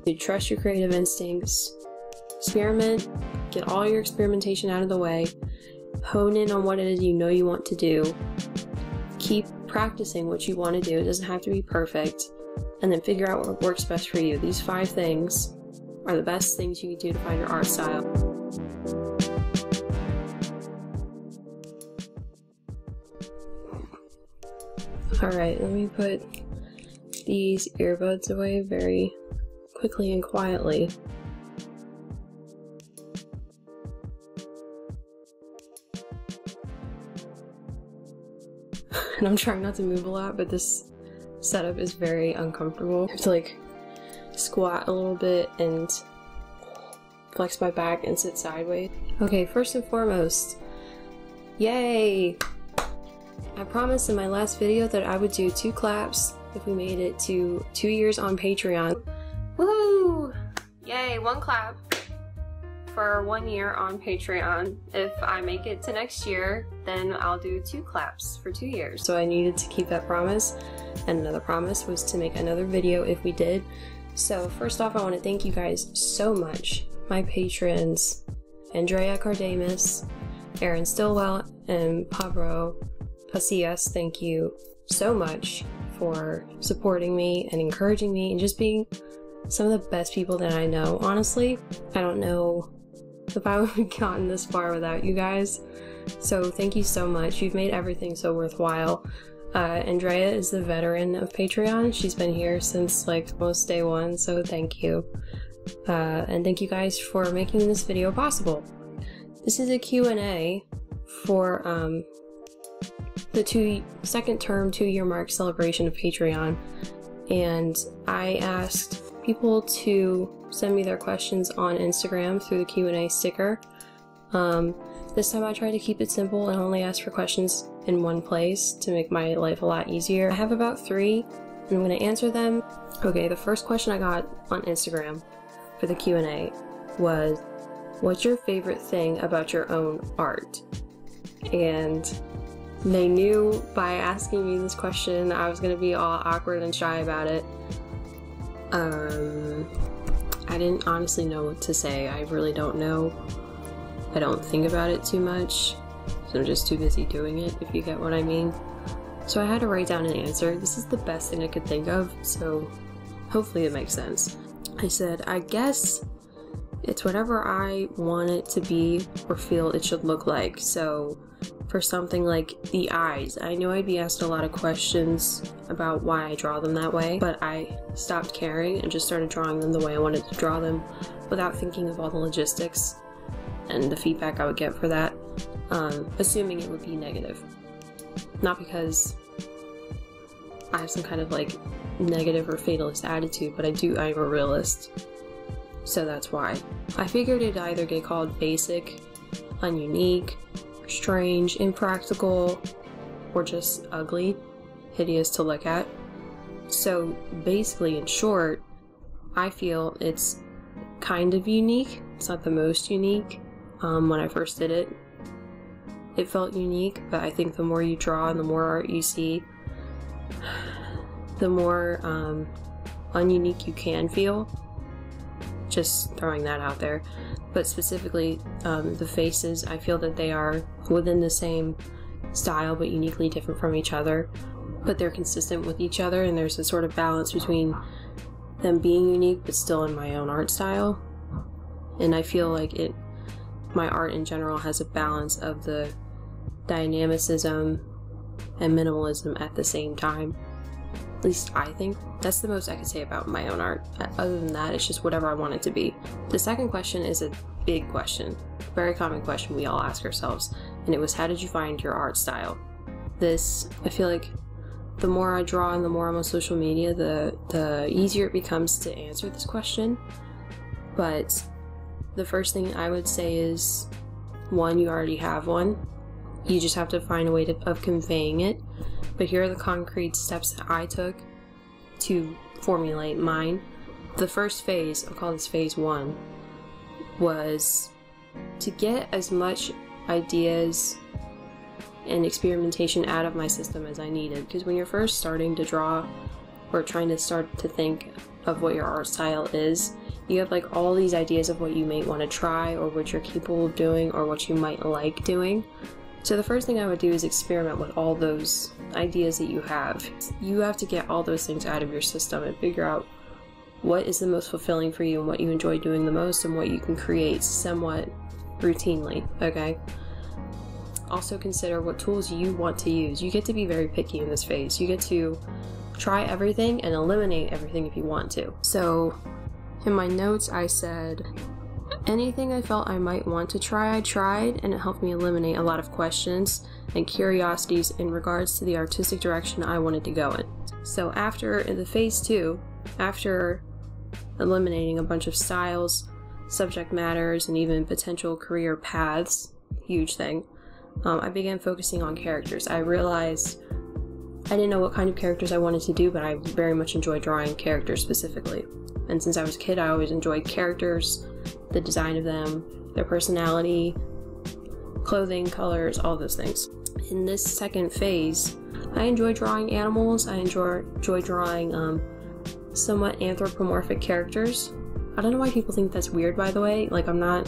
You trust your creative instincts, experiment, get all your experimentation out of the way, hone in on what it is you know you want to do, keep practicing what you want to do. It doesn't have to be perfect, and then figure out what works best for you. These 5 things are the best things you can do to find your art style. Alright, let me put these earbuds away very quickly and quietly. And I'm trying not to move a lot, but this setup is very uncomfortable. I have to like squat a little bit and flex my back and sit sideways. Okay, first and foremost, yay! I promised in my last video that I would do 2 claps if we made it to 2 years on Patreon. Woo! Yay, 1 clap for 1 year on Patreon. If I make it to next year, then I'll do 2 claps for 2 years. So I needed to keep that promise, and another promise was to make another video if we did. So first off, I want to thank you guys so much, my patrons, Andrea Cardamus, Aaron Stillwell, and Pablo Pasillas. Thank you so much for supporting me and encouraging me and just being some of the best people that I know. Honestly, I don't know if I would have gotten this far without you guys. So thank you so much. You've made everything so worthwhile. Andrea is the veteran of Patreon. She's been here since like almost day 1, so thank you. And thank you guys for making this video possible. This is a Q&A for the second term 2-year mark celebration of Patreon, and I asked people to send me their questions on Instagram through the Q&A sticker. This time I tried to keep it simple and only ask for questions in one place to make my life a lot easier. I have about 3 and I'm going to answer them. Okay, the first question I got on Instagram for the Q&A was, what's your favorite thing about your own art? And they knew by asking me this question I was going to be all awkward and shy about it. I didn't honestly know what to say. I really don't know. I don't think about it too much, so I'm just too busy doing it, if you get what I mean. So I had to write down an answer. This is the best thing I could think of, so hopefully it makes sense. I said, I guess it's whatever I want it to be or feel it should look like. So for something like the eyes, I knew I'd be asked a lot of questions about why I draw them that way, but I stopped caring and just started drawing them the way I wanted to draw them without thinking of all the logistics and the feedback I would get for that, assuming it would be negative. Not because I have some kind of like negative or fatalist attitude, but I'm a realist. So that's why. I figured it'd either get called basic, ununique, strange, impractical, or just ugly, hideous to look at. So basically, in short, I feel it's kind of unique. It's not the most unique. When I first did it, it felt unique, but I think the more you draw and the more art you see, the more ununique you can feel. Just throwing that out there. But specifically, the faces, I feel that they are within the same style but uniquely different from each other, but they're consistent with each other, and there's a sort of balance between them being unique but still in my own art style. And I feel like my art in general has a balance of the dynamicism and minimalism at the same time. At least I think. That's the most I can say about my own art. Other than that, it's just whatever I want it to be. The second question is a big question, very common question we all ask ourselves, and it was, how did you find your art style? This, I feel like the more I draw and the more I'm on social media, the easier it becomes to answer this question. But the first thing I would say is, 1, you already have one. You just have to find a way of conveying it. But here are the concrete steps that I took to formulate mine. The first phase, I'll call this phase 1, was to get as much ideas and experimentation out of my system as I needed. Because when you're first starting to draw or trying to start to think of what your art style is, you have like all these ideas of what you may want to try or what you're capable of doing or what you might like doing. So the first thing I would do is experiment with all those ideas that you have. You have to get all those things out of your system and figure out what is the most fulfilling for you and what you enjoy doing the most and what you can create somewhat routinely, okay? Also consider what tools you want to use. You get to be very picky in this phase. You get to try everything and eliminate everything if you want to. So in my notes I said, anything I felt I might want to try, I tried, and it helped me eliminate a lot of questions and curiosities in regards to the artistic direction I wanted to go in. So after the phase 2, after eliminating a bunch of styles, subject matters, and even potential career paths, huge thing, I began focusing on characters. I realized I didn't know what kind of characters I wanted to do, but I very much enjoyed drawing characters specifically. And since I was a kid, I always enjoyed characters, the design of them, their personality, clothing, colors, all those things. In this second phase, I enjoy drawing animals. I enjoy drawing somewhat anthropomorphic characters. I don't know why people think that's weird, by the way. Like, I'm not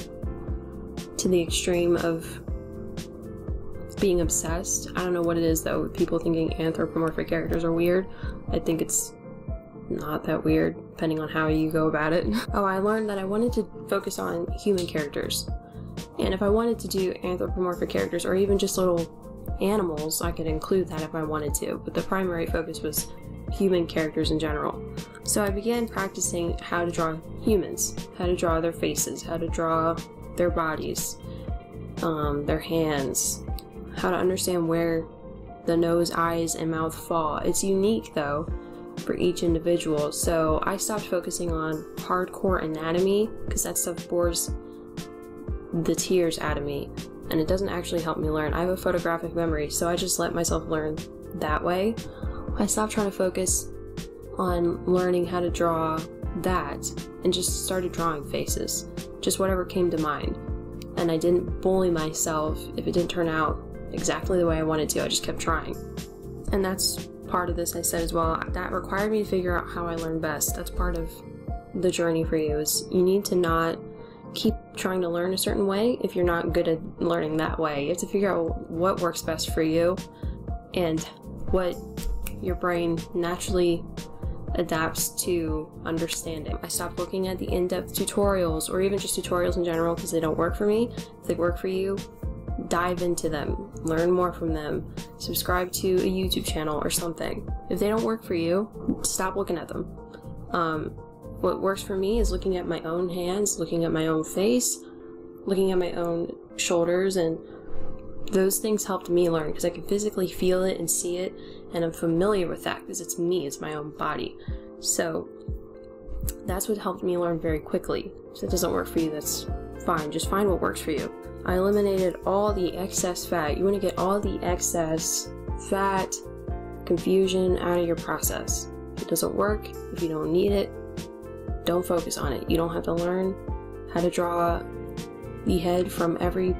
to the extreme of being obsessed. I don't know what it is though with people thinking anthropomorphic characters are weird. I think it's not that weird, depending on how you go about it. Oh, I learned that I wanted to focus on human characters. And if I wanted to do anthropomorphic characters or even just little animals, I could include that if I wanted to. But the primary focus was human characters in general. So I began practicing how to draw humans, how to draw their faces, how to draw their bodies, their hands, how to understand where the nose, eyes, and mouth fall. It's unique though for each individual, so I stopped focusing on hardcore anatomy because that stuff bores the tears out of me and it doesn't actually help me learn. I have a photographic memory, so I just let myself learn that way. I stopped trying to focus on learning how to draw that and just started drawing faces, just whatever came to mind. And I didn't bully myself if it didn't turn out exactly the way I wanted to. I just kept trying. And that's part of this I said as well. That required me to figure out how I learn best. That's part of the journey for you, is you need to not keep trying to learn a certain way if you're not good at learning that way. You have to figure out what works best for you and what your brain naturally adapts to understanding. I stopped looking at the in-depth tutorials or even just tutorials in general because they don't work for me. If they work for you, dive into them, learn more from them, subscribe to a YouTube channel or something. If they don't work for you, stop looking at them. What works for me is looking at my own hands, looking at my own face, looking at my own shoulders, and those things helped me learn because I can physically feel it and see it, and I'm familiar with that because it's me, it's my own body. So that's what helped me learn very quickly. If it doesn't work for you, that's fine. Just find what works for you. I eliminated all the excess fat. You want to get all the excess fat, confusion out of your process. If it doesn't work, if you don't need it, don't focus on it. You don't have to learn how to draw the head from every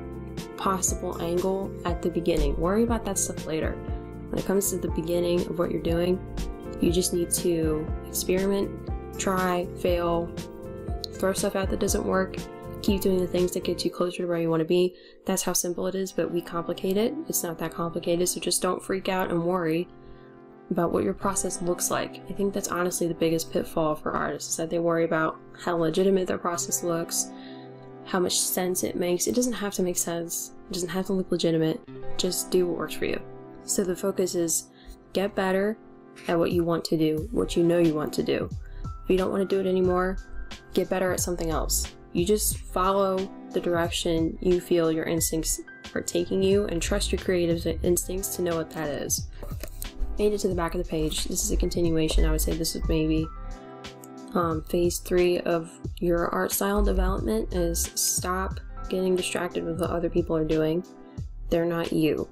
possible angle at the beginning. Worry about that stuff later. When it comes to the beginning of what you're doing, you just need to experiment, try, fail, throw stuff out that doesn't work, keep doing the things that get you closer to where you want to be. That's how simple it is, but we complicate it. It's not that complicated, so just don't freak out and worry about what your process looks like. I think that's honestly the biggest pitfall for artists, is that they worry about how legitimate their process looks, how much sense it makes. It doesn't have to make sense. It doesn't have to look legitimate. Just do what works for you. So the focus is get better at what you want to do, what you know you want to do. If you don't want to do it anymore, get better at something else. You just follow the direction you feel your instincts are taking you and trust your creative instincts to know what that is. Made it to the back of the page. This is a continuation. I would say this is maybe phase 3 of your art style development, is stop getting distracted with what other people are doing. They're not you.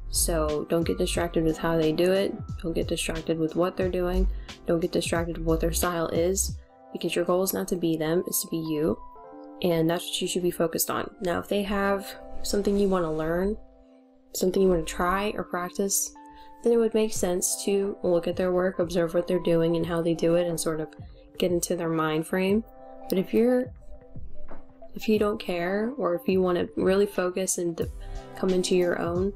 So don't get distracted with how they do it. Don't get distracted with what they're doing. Don't get distracted with what their style is, because your goal is not to be them, it's to be you. And that's what you should be focused on. Now, if they have something you want to learn, something you want to try or practice, then it would make sense to look at their work, observe what they're doing and how they do it, and sort of get into their mind frame. But if you don't care, or if you want to really focus and come into your own,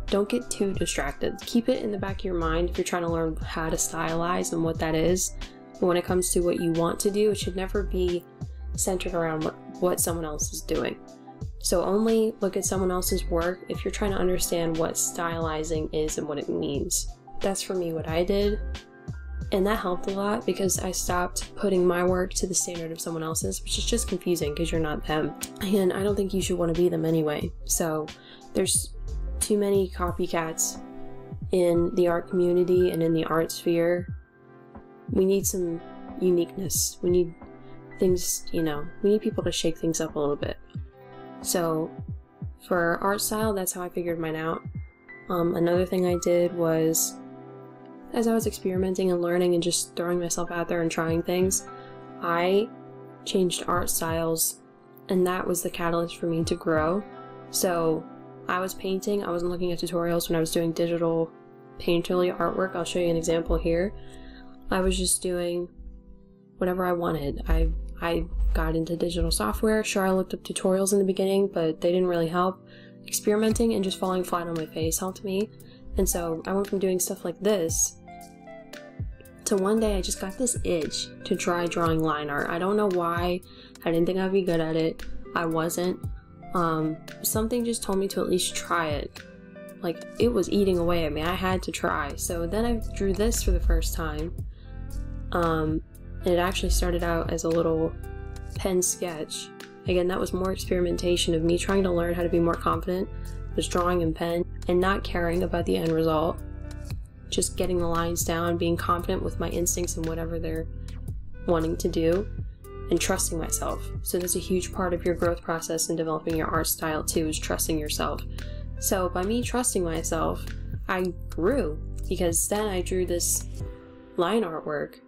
don't get too distracted. Keep it in the back of your mind if you're trying to learn how to stylize and what that is. But when it comes to what you want to do, it should never be centered around what someone else is doing. So only look at someone else's work if you're trying to understand what stylizing is and what it means. That's for me what I did. And that helped a lot because I stopped putting my work to the standard of someone else's, which is just confusing because you're not them. And I don't think you should want to be them anyway. So there's too many copycats in the art community and in the art sphere. We need some uniqueness. We need things, we need people to shake things up a little bit. So for art style, that's how I figured mine out. Another thing I did was, as I was experimenting and learning and just throwing myself out there and trying things, I changed art styles, and that was the catalyst for me to grow. So I was painting, I wasn't looking at tutorials when I was doing digital painterly artwork. I'll show you an example here. I was just doing whatever I wanted. I got into digital software. Sure, I looked up tutorials in the beginning, but they didn't really help. Experimenting and just falling flat on my face helped me. And so I went from doing stuff like this to one day I just got this itch to try drawing line art. I don't know why. I didn't think I'd be good at it. I wasn't. Something just told me to at least try it. Like, it was eating away at me. I had to try. So then I drew this for the first time. And it actually started out as a little pen sketch. Again, that was more experimentation of me trying to learn how to be more confident, was drawing in pen and not caring about the end result. Just getting the lines down, being confident with my instincts and whatever they're wanting to do, and trusting myself. So that's a huge part of your growth process in developing your art style too, is trusting yourself. So by me trusting myself, I grew, because then I drew this line artwork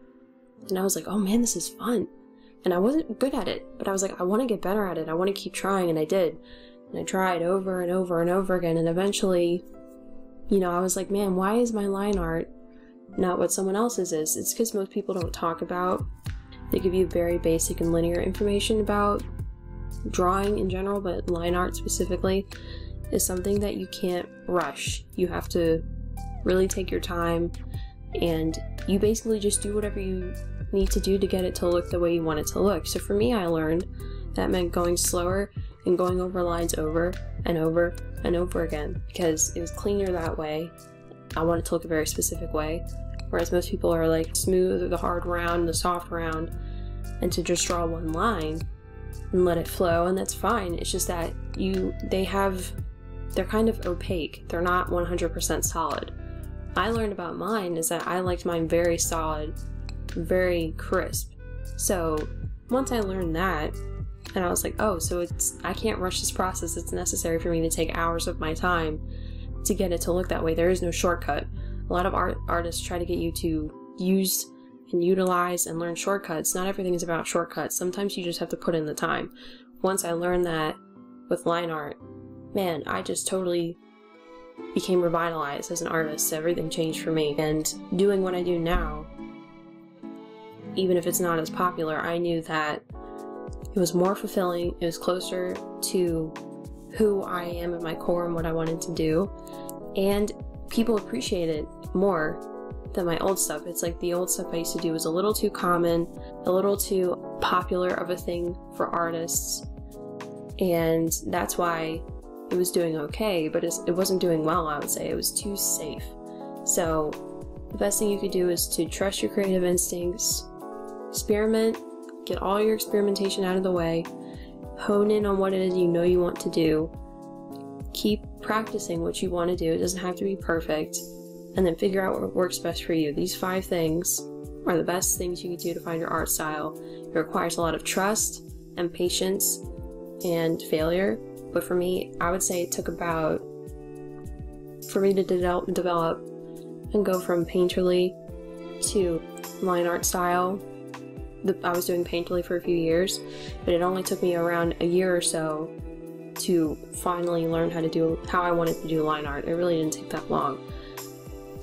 and I was like, oh man, this is fun. And I wasn't good at it, but I was like, I want to get better at it. I want to keep trying, and I did. And I tried over and over and over again, and eventually, I was like, man, why is my line art not what someone else's is? It's because most people don't talk about. They give you very basic and linear information about drawing in general, but line art specifically is something that you can't rush. You have to really take your time, and you basically just do whatever you need to do to get it to look the way you want it to look. So for me, I learned that meant going slower and going over lines over and over and over again, because it was cleaner that way. I want it to look a very specific way, whereas most people are like smooth, or the hard round, the soft round, and to just draw one line and let it flow, and that's fine. It's just that they're kind of opaque. They're not 100% solid. I learned about mine is that I liked mine very solid, very crisp. So once I learned that, and I was like, oh, so I can't rush this process. It's necessary for me to take hours of my time to get it to look that way. There is no shortcut. A lot of artists try to get you to use and utilize and learn shortcuts. Not everything is about shortcuts. Sometimes you just have to put in the time. Once I learned that with line art, man, I just totally became revitalized as an artist. Everything changed for me. And doing what I do now, even if it's not as popular, I knew that it was more fulfilling, it was closer to who I am at my core and what I wanted to do, and people appreciate it more than my old stuff. It's like the old stuff I used to do was a little too common, a little too popular of a thing for artists, and that's why it was doing okay, but it wasn't doing well, I would say. It was too safe. So the best thing you could do is to trust your creative instincts, experiment, get all your experimentation out of the way, hone in on what it is you know you want to do, keep practicing what you want to do. It doesn't have to be perfect, and then figure out what works best for you. These 5 things are the best things you can do to find your art style. It requires a lot of trust and patience and failure, but for me, I would say it took about, for me to develop and go from painterly to line art style. I was doing painterly for a few years, but it only took me around a year or so to finally learn how I wanted to do line art. It really didn't take that long.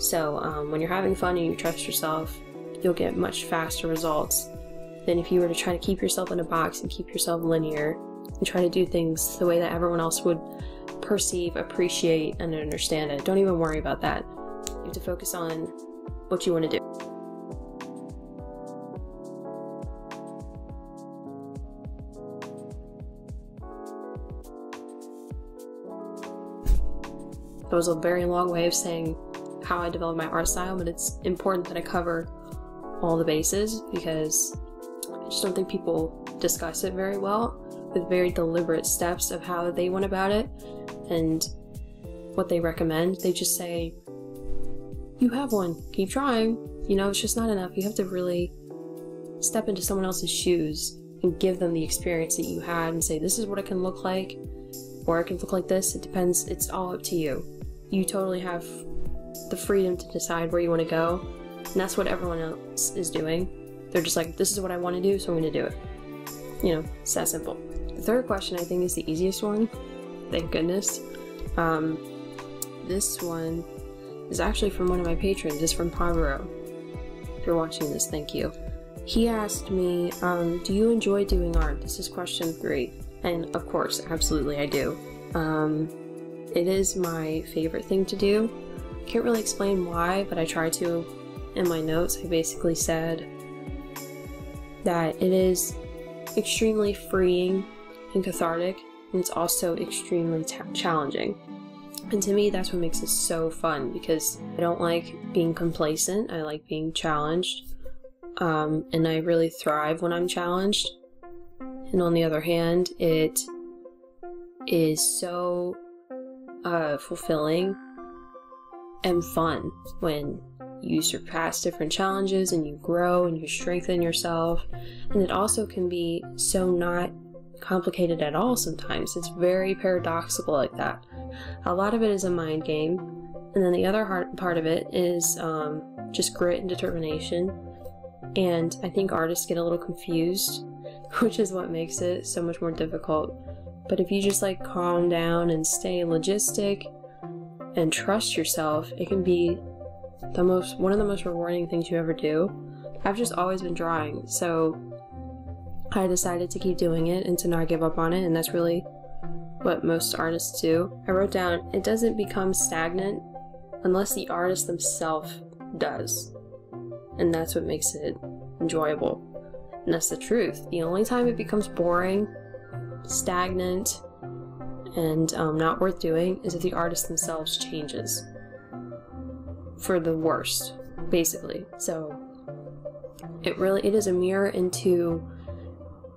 So when you're having fun and you trust yourself, you'll get much faster results than if you were to try to keep yourself in a box and keep yourself linear and try to do things the way that everyone else would perceive, appreciate, and understand it. Don't even worry about that. You have to focus on what you want to do. That was a very long way of saying how I developed my art style, but it's important that I cover all the bases because I just don't think people discuss it very well with very deliberate steps of how they went about it and what they recommend. They just say, you have one, keep trying. You know, it's just not enough. You have to really step into someone else's shoes and give them the experience that you had and say, this is what it can look like, or it can look like this. It depends. It's all up to you. You totally have the freedom to decide where you want to go, and that's what everyone else is doing. They're just like, this is what I want to do, so I'm going to do it. You know, it's that simple. The third question I think is the easiest one. Thank goodness. This one is actually from one of my patrons. It's from Pavaro. If you're watching this, thank you. He asked me, do you enjoy doing art? This is question 3. And of course, absolutely I do. It is my favorite thing to do. Can't really explain why, but I try to. In my notes, I basically said that it is extremely freeing and cathartic, and it's also extremely challenging. And to me, that's what makes it so fun, because I don't like being complacent. I like being challenged, and I really thrive when I'm challenged. And on the other hand, it is so fulfilling and fun when you surpass different challenges and you grow and you strengthen yourself. And it also can be so not complicated at all sometimes. It's very paradoxical like that. A lot of it is a mind game, and then the other part of it is just grit and determination. And I think artists get a little confused, which is what makes it so much more difficult. But if you just like calm down and stay logistic and trust yourself, it can be one of the most rewarding things you ever do. I've just always been drawing, so I decided to keep doing it and to not give up on it, and that's really what most artists do. I wrote down, it doesn't become stagnant unless the artist themselves does, and that's what makes it enjoyable. And that's the truth. The only time it becomes boring, stagnant, and not worth doing is if the artist themselves changes for the worst, basically. So it is a mirror into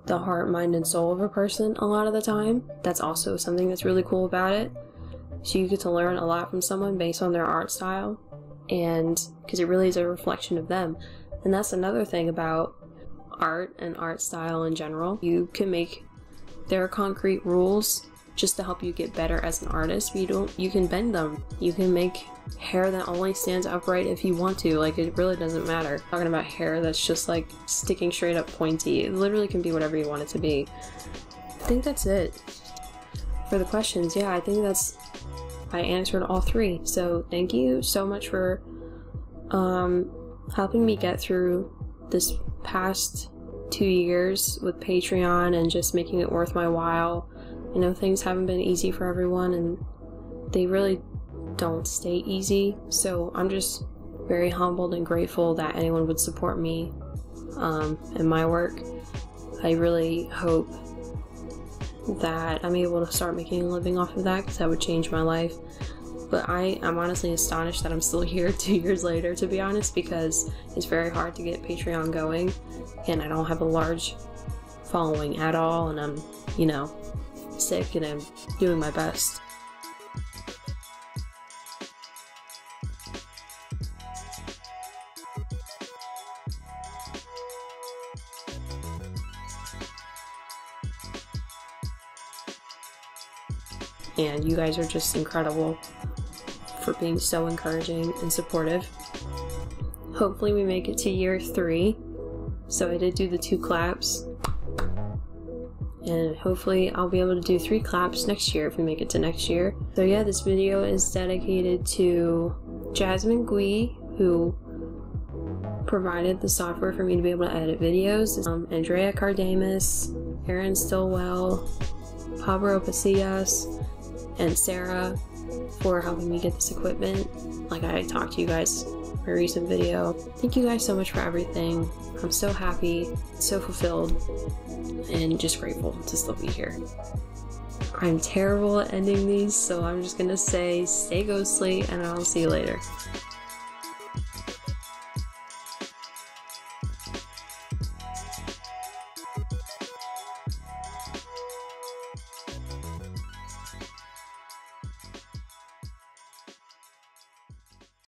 the heart, mind, and soul of a person a lot of the time. That's also something that's really cool about it. So you get to learn a lot from someone based on their art style, and because it really is a reflection of them. And that's another thing about art and art style in general. You can make their concrete rules just to help you get better as an artist, but you can bend them. You can make hair that only stands upright if you want to. Like, it really doesn't matter. Talking about hair that's just like sticking straight up pointy. It literally can be whatever you want it to be. I think that's it for the questions. Yeah, I think I answered all 3. So thank you so much for helping me get through this past 2 years with Patreon and just making it worth my while. You know, things haven't been easy for everyone, and they really don't stay easy. So I'm just very humbled and grateful that anyone would support me and my work. I really hope that I'm able to start making a living off of that, because that would change my life. But I'm honestly astonished that I'm still here 2 years later, to be honest, because it's very hard to get Patreon going, and I don't have a large following at all, and I'm, you know, sick, and I'm doing my best. And you guys are just incredible for being so encouraging and supportive. Hopefully we make it to year 3. So I did do the 2 claps, and hopefully I'll be able to do 3 claps next year if we make it to next year. So yeah, this video is dedicated to Jasmine Gui, who provided the software for me to be able to edit videos, Andrea Cardamus, Aaron Stillwell, Pablo Pasillas, and Sarah for helping me get this equipment. Like I talked to you guys in my recent video. Thank you guys so much for everything. I'm so happy, so fulfilled, and just grateful to still be here. I'm terrible at ending these, so I'm just gonna say stay ghostly, and I'll see you later.